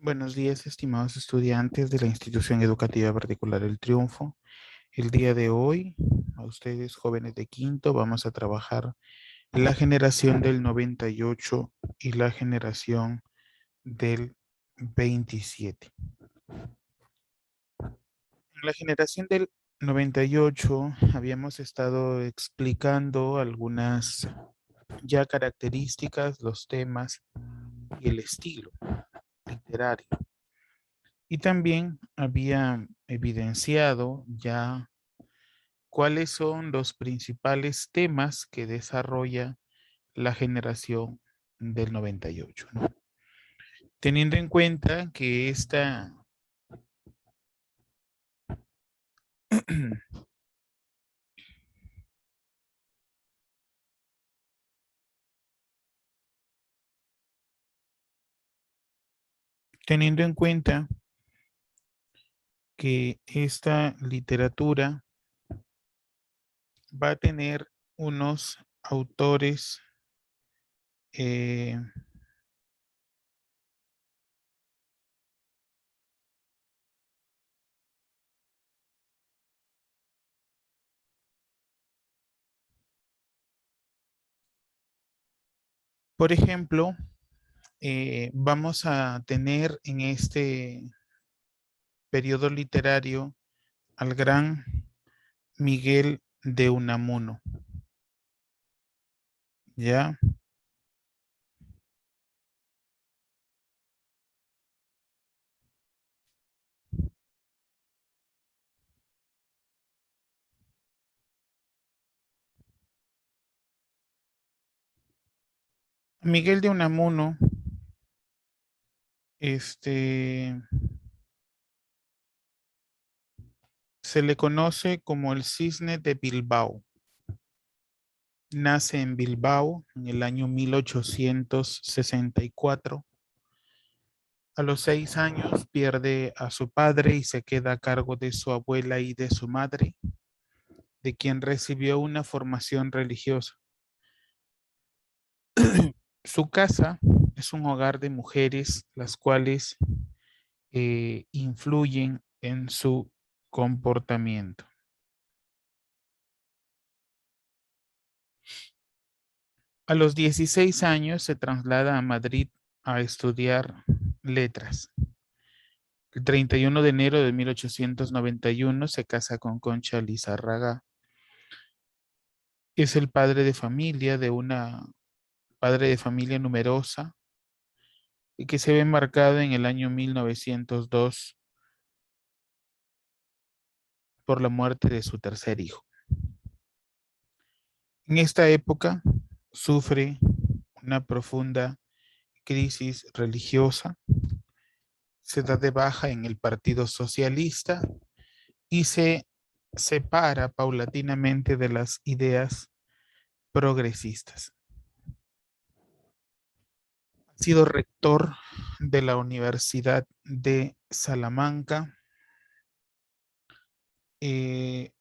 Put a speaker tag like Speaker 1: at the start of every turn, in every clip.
Speaker 1: Buenos días, estimados estudiantes de la institución educativa particular El Triunfo. El día de hoy, a ustedes jóvenes de quinto, vamos a trabajar la generación del 98 y la generación del 27. En la generación del 98 habíamos estado explicando algunas ya características, los temas y el estilo literario. Y también había evidenciado ya cuáles son los principales temas que desarrolla la generación del 98, ¿no? Teniendo en cuenta que teniendo en cuenta que esta literatura va a tener unos autores eh, por ejemplo, vamos a tener en este periodo literario al gran Miguel de Unamuno, ¿ya? Miguel de Unamuno, este, se le conoce como el Cisne de Bilbao. Nace en Bilbao en el año 1864. A los 6 años pierde a su padre y se queda a cargo de su abuela y de su madre, de quien recibió una formación religiosa. Su casa es un hogar de mujeres, las cuales influyen en su comportamiento. A los 16 años se traslada a Madrid a estudiar letras. El 31 de enero de 1891 se casa con Concha Lizárraga. Es el padre de familia numerosa y que se ve marcado en el año 1902 por la muerte de su tercer hijo. En esta época sufre una profunda crisis religiosa, se da de baja en el Partido Socialista y se separa paulatinamente de las ideas progresistas. Ha sido rector de la Universidad de Salamanca. Eh,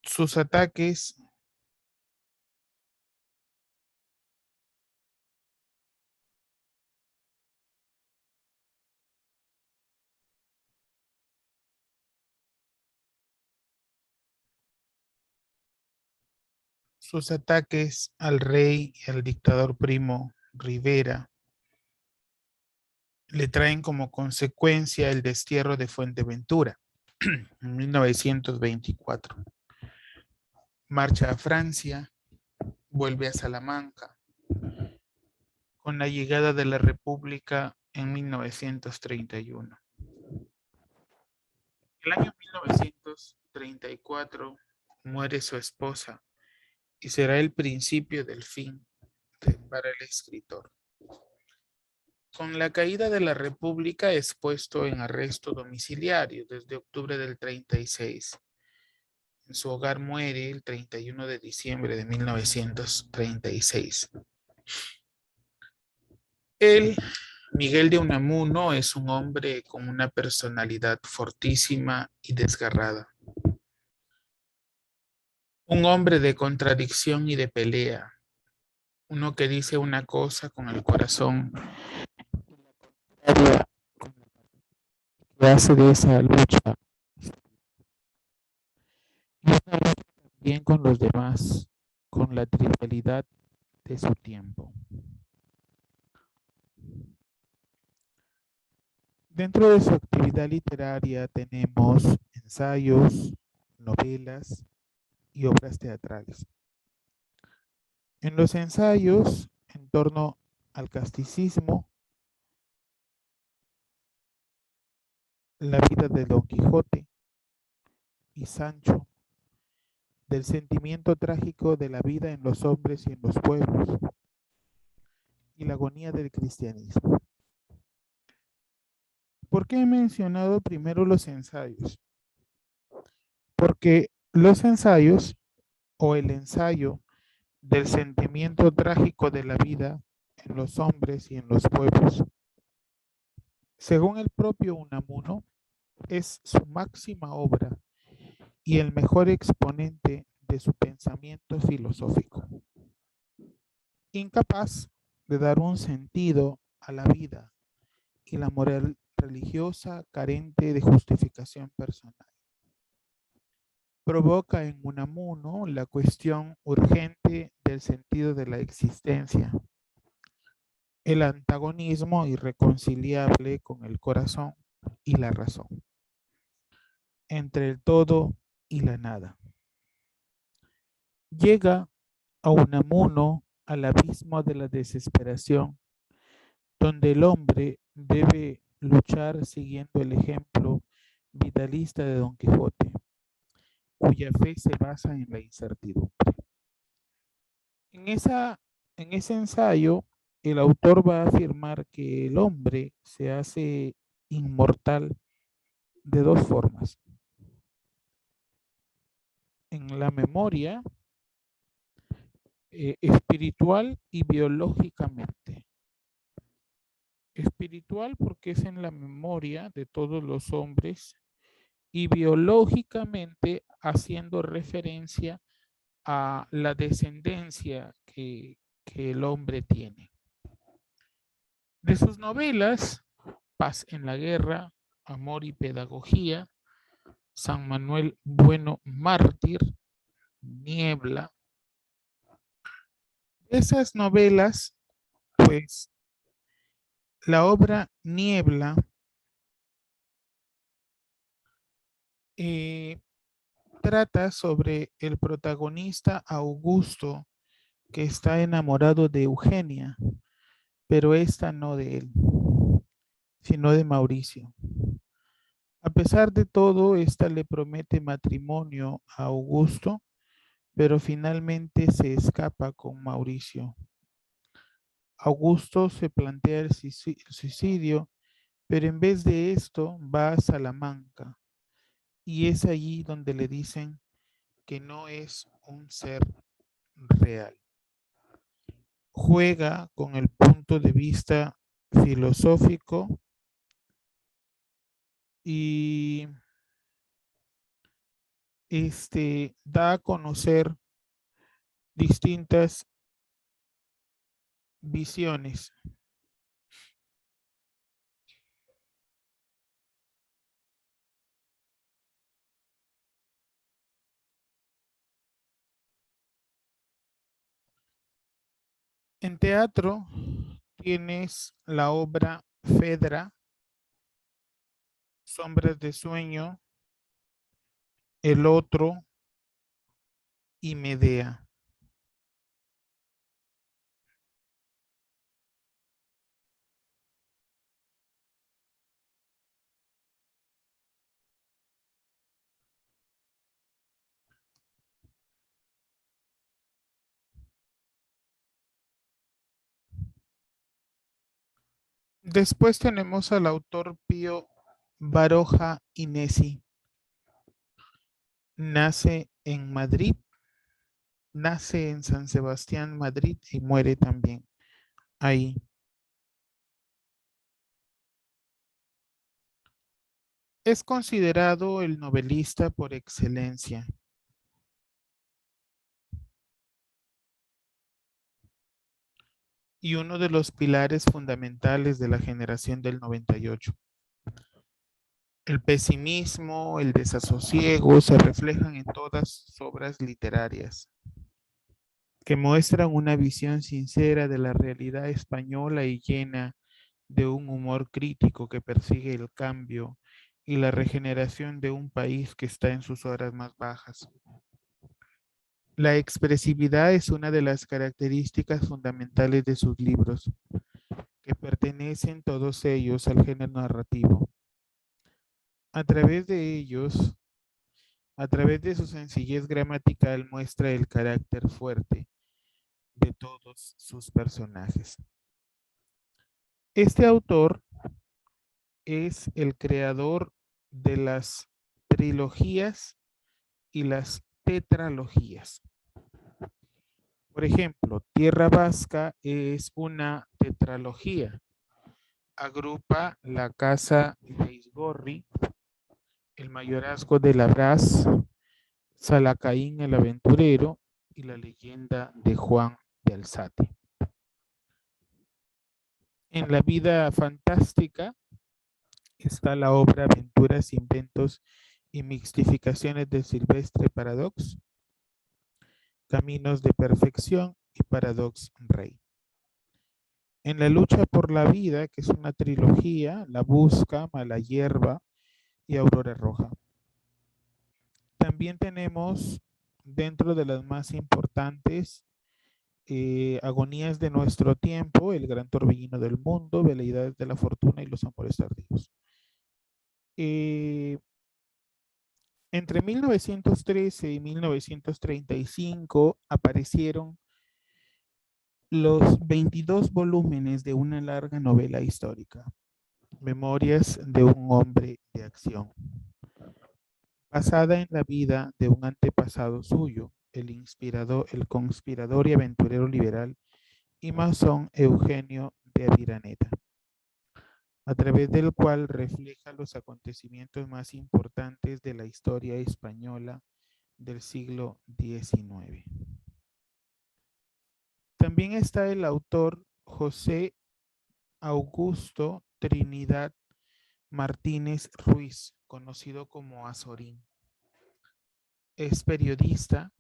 Speaker 1: sus ataques sus ataques al rey y al dictador Primo Rivera le traen como consecuencia el destierro de Fuerteventura en 1924. Marcha a Francia, vuelve a Salamanca con la llegada de la República en 1931. El año 1934 muere su esposa y será el principio del fin para el escritor. Con la caída de la República es puesto en arresto domiciliario desde octubre del 36. En su hogar muere el 31 de diciembre de 1936. Él, Miguel de Unamuno, es un hombre con una personalidad fortísima y desgarrada. Un hombre de contradicción y de pelea. Uno que dice una cosa con el corazón diaria que hace de esa lucha y una lucha también con los demás, con la trivialidad de su tiempo. Dentro de su actividad literaria tenemos ensayos, novelas y obras teatrales. En los ensayos, en torno al casticismo, la vida de Don Quijote y Sancho, del sentimiento trágico de la vida en los hombres y en los pueblos, y la agonía del cristianismo. ¿Por qué he mencionado primero los ensayos? Porque los ensayos o el ensayo del sentimiento trágico de la vida en los hombres y en los pueblos, según el propio Unamuno, es su máxima obra y el mejor exponente de su pensamiento filosófico. Incapaz de dar un sentido a la vida y la moral religiosa carente de justificación personal. Provoca en Unamuno la cuestión urgente del sentido de la existencia, el antagonismo irreconciliable con el corazón y la razón, entre el todo y la nada. Llega a Unamuno al abismo de la desesperación, donde el hombre debe luchar siguiendo el ejemplo vitalista de Don Quijote, cuya fe se basa en la incertidumbre. En, en ese ensayo, el autor va a afirmar que el hombre se hace inmortal de dos formas: en la memoria espiritual y biológicamente. Espiritual porque es en la memoria de todos los hombres y biológicamente haciendo referencia a la descendencia que el hombre tiene. De sus novelas, Paz en la Guerra, Amor y Pedagogía, San Manuel Bueno Mártir, Niebla, esas novelas, pues la obra Niebla trata sobre el protagonista Augusto que está enamorado de Eugenia, pero esta no de él, sino de Mauricio. A pesar de todo, esta le promete matrimonio a Augusto, pero finalmente se escapa con Mauricio. Augusto se plantea el suicidio, pero en vez de esto va a Salamanca y es allí donde le dicen que no es un ser real. Juega con el punto de vista filosófico y da a conocer distintas visiones. En teatro tienes la obra Fedra, Sombras de Sueño, El Otro y Medea. Después tenemos al autor Pío Baroja Inesi. Nace en Madrid, nace en San Sebastián, Madrid y muere también ahí. Es considerado el novelista por excelencia. y uno de los pilares fundamentales de la generación del 98. El pesimismo, el desasosiego se reflejan en todas sus obras literarias, que muestran una visión sincera de la realidad española y llena de un humor crítico que persigue el cambio y la regeneración de un país que está en sus horas más bajas. La expresividad es una de las características fundamentales de sus libros, que pertenecen todos ellos al género narrativo. A través de ellos, a través de su sencillez gramatical, muestra el carácter fuerte de todos sus personajes. Este autor es el creador de las trilogías y las tetralogías. Por ejemplo, Tierra Vasca es una tetralogía. Agrupa la casa de Isgorri, el mayorazgo de Labraz, Salacaín el aventurero y la leyenda de Juan de Alzate. En la vida fantástica está la obra Aventuras, Inventos y Mixtificaciones de Silvestre Paradox, Caminos de Perfección y Paradox Rey. En La lucha por la vida, que es una trilogía, La busca, Mala hierba y Aurora roja. También tenemos dentro de las más importantes Agonías de nuestro tiempo, El gran torbellino del mundo, Veleidades de la fortuna y Los amores tardíos. Entre 1913 y 1935 aparecieron los 22 volúmenes de una larga novela histórica, Memorias de un hombre de acción, basada en la vida de un antepasado suyo, el conspirador y aventurero liberal y masón Eugenio de Aviraneta, a través del cual refleja los acontecimientos más importantes de la historia española del siglo XIX. También está el autor José Augusto Trinidad Martínez Ruiz, conocido como Azorín. Es periodista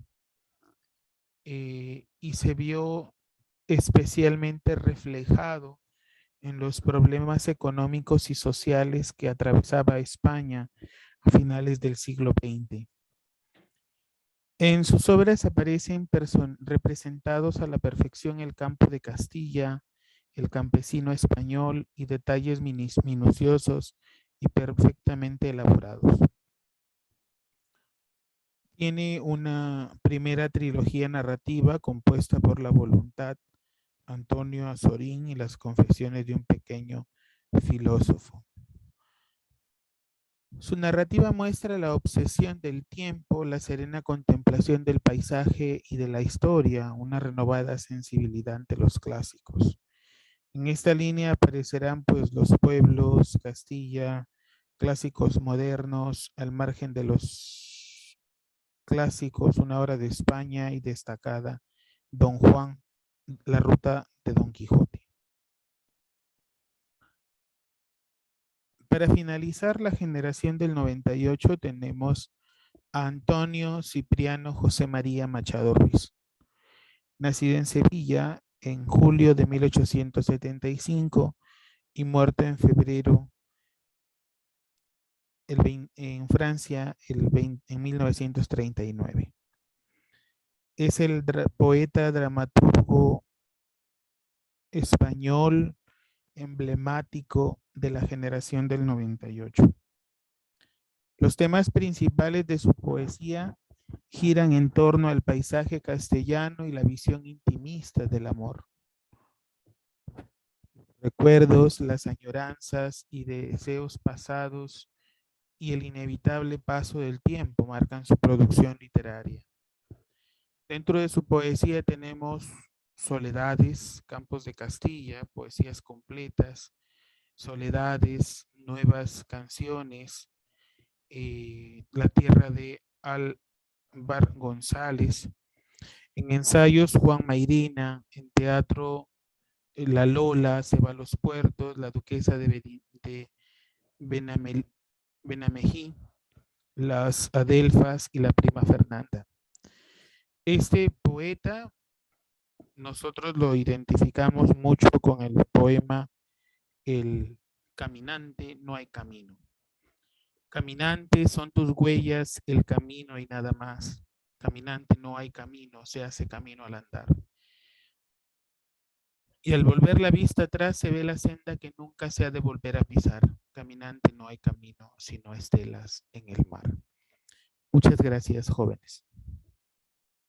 Speaker 1: y se vio especialmente reflejado en los problemas económicos y sociales que atravesaba España a finales del siglo XX. En sus obras aparecen representados a la perfección el campo de Castilla, el campesino español y detalles minuciosos y perfectamente elaborados. Tiene una primera trilogía narrativa compuesta por La voluntad, Antonio Azorín y las confesiones de un pequeño filósofo. Su narrativa muestra la obsesión del tiempo, la serena contemplación del paisaje y de la historia, una renovada sensibilidad ante los clásicos. En esta línea aparecerán pues los pueblos, Castilla, clásicos modernos, al margen de los clásicos, una obra de España y destacada, Don Juan, la ruta de Don Quijote. Para finalizar la generación del 98 tenemos a Antonio Cipriano José María Machado Ruiz, nacido en Sevilla en julio de 1875 y muerto en febrero en Francia en 1939. Es el poeta dramaturgo español emblemático de la generación del 98. Los temas principales de su poesía giran en torno al paisaje castellano y la visión intimista del amor. Recuerdos, las añoranzas y deseos pasados y el inevitable paso del tiempo marcan su producción literaria. Dentro de su poesía tenemos Soledades, Campos de Castilla, poesías completas, Soledades, nuevas canciones, La tierra de Álvar González, en ensayos Juan Mairena, en teatro la Lola se va a los puertos, la duquesa de Benamejí, las Adelfas y la prima Fernanda. Este poeta nosotros lo identificamos mucho con el poema El caminante, no hay camino. Caminante son tus huellas, el camino y nada más. Caminante, no hay camino, se hace camino al andar. Y al volver la vista atrás se ve la senda que nunca se ha de volver a pisar. Caminante, no hay camino, sino estelas en el mar. Muchas gracias, jóvenes.